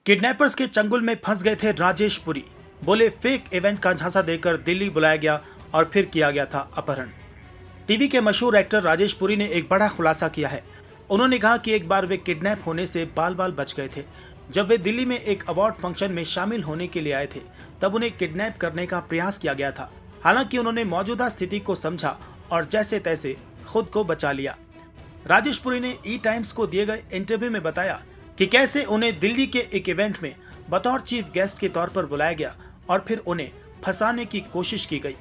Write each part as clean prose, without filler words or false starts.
Kidnappers के चंगुल में फंस गए थे राजेश पुरी। बोले फेक इवेंट का झांसा देकर दिल्ली बुलाया गया और फिर किया गया था अपहरण। टीवी के मशहूर एक्टर राजेश पुरी ने एक बड़ा खुलासा किया है। उन्होंने कहा कि एक बार वे किडनैप होने से बाल बाल बच गए थे। जब वे दिल्ली में एक अवार्ड फंक्शन में शामिल होने के लिए आए थे, तब उन्हें किडनैप करने का प्रयास किया गया था। हालांकि उन्होंने मौजूदा स्थिति को समझा और जैसे तैसे खुद को बचा लिया। राजेश पुरी ने ई टाइम्स को दिए गए इंटरव्यू में बताया कि कैसे उन्हें दिल्ली के एक इवेंट में बतौर चीफ गेस्ट के तौर पर बुलाया गया और फिर उन्हें फंसाने की कोशिश की गई।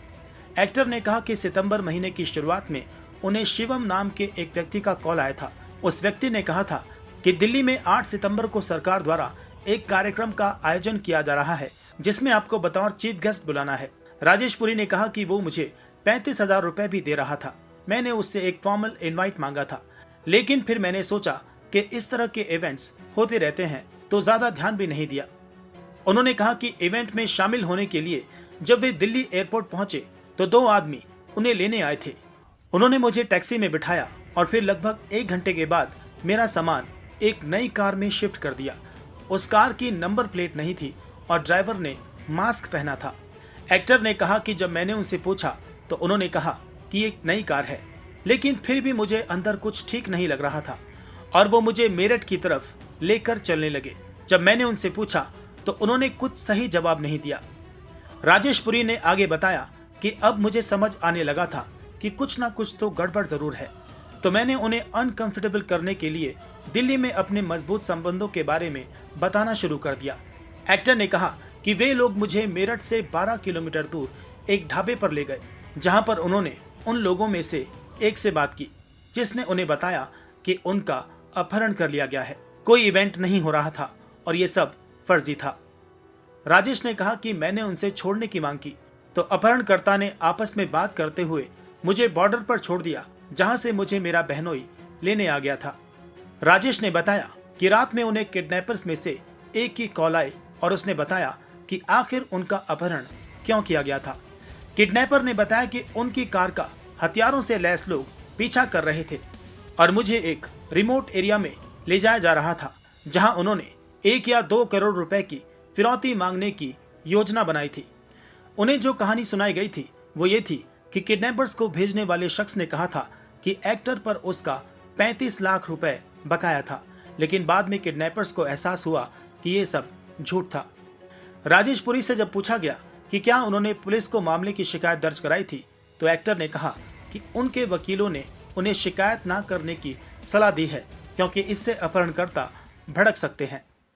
एक्टर ने कहा कि सितंबर महीने की शुरुआत में उन्हें शिवम नाम के एक व्यक्ति का कॉल आया था। उस व्यक्ति ने कहा था कि दिल्ली में 8 सितंबर को सरकार द्वारा एक कार्यक्रम का आयोजन किया जा रहा है, जिसमें आपको बतौर चीफ गेस्ट बुलाना है। राजेश पुरी ने कहा कि वो मुझे 35,000 रुपए भी दे रहा था। मैंने उससे एक फॉर्मल इनवाइट मांगा था, लेकिन फिर मैंने सोचा कि इस तरह के इवेंट्स होते रहते हैं तो ज्यादा ध्यान भी नहीं दिया। उन्होंने कहा कि इवेंट में शामिल होने के लिए जब वे दिल्ली एयरपोर्ट पहुंचे तो 2 आदमी उन्हें लेने आए थे। उन्होंने मुझे टैक्सी में बिठाया और फिर लगभग 1 घंटे के बाद मेरा सामान एक नई कार में शिफ्ट कर दिया। उस कार की नंबर प्लेट नहीं थी और ड्राइवर ने मास्क पहना था। एक्टर ने कहा कि जब मैंने उनसे पूछा तो उन्होंने कहा कि एक नई कार है, लेकिन फिर भी मुझे अंदर कुछ ठीक नहीं लग रहा था और वो मुझे मेरठ की तरफ लेकर चलने लगे। जब मैंने उनसे पूछा तो उन्होंने कुछ सही जवाब नहीं दिया। राजेश पुरी ने आगे बताया कि अब मुझे समझ आने लगा था कि कुछ ना कुछ तो गड़बड़ जरूर है, तो मैंने उन्हें अनकंफर्टेबल करने के लिए दिल्ली में अपने मजबूत संबंधों के बारे में बताना शुरू कर दिया। एक्टर ने कहा कि वे लोग मुझे मेरठ से 12 किलोमीटर दूर एक ढाबे पर ले गए, जहां पर उन्होंने उन लोगों में से एक से बात की, जिसने उन्हें बताया कि उनका अपहरण कर लिया गया है। कोई इवेंट नहीं हो रहा था और ये सब फर्जी था। राजेश ने कहा कि मैंने उनसे छोड़ने की मांग की तो अपहरणकर्ता ने आपस में बात करते हुए मुझे बॉर्डर पर छोड़ दिया, जहां से मुझे मेरा बहनोई लेने आ गया था। राजेश ने बताया कि रात में उन्हें किडनैपर्स में से एक की कॉल आई और उसने बताया कि आखिर उनका अपहरण क्यों किया गया था। किडनैपर ने बताया कि उनकी कार का हथियारों से लैस लोग पीछा कर रहे थे और मुझे एक रिमोट एरिया में ले जाया जा रहा था, जहां उन्होंने 1 या 2 करोड़ रुपए की फिरौती मांगने की योजना बनाई थी। उन्हें जो कहानी सुनाई गई थी वो ये थी कि किडनैपर्स को भेजने वाले शख्स ने कहा था कि एक्टर पर उसका 35 लाख रुपए बकाया था, लेकिन बाद में किडनैपर्स को एहसास हुआ कि ये सब झूठ था। राजेश पुरी से जब पूछा गया कि क्या उन्होंने पुलिस को मामले की शिकायत दर्ज कराई थी, तो एक्टर ने कहा कि उनके वकीलों ने उन्हें शिकायत ना करने की सलाह दी है, क्योंकि इससे अपहरणकर्ता भड़क सकते हैं।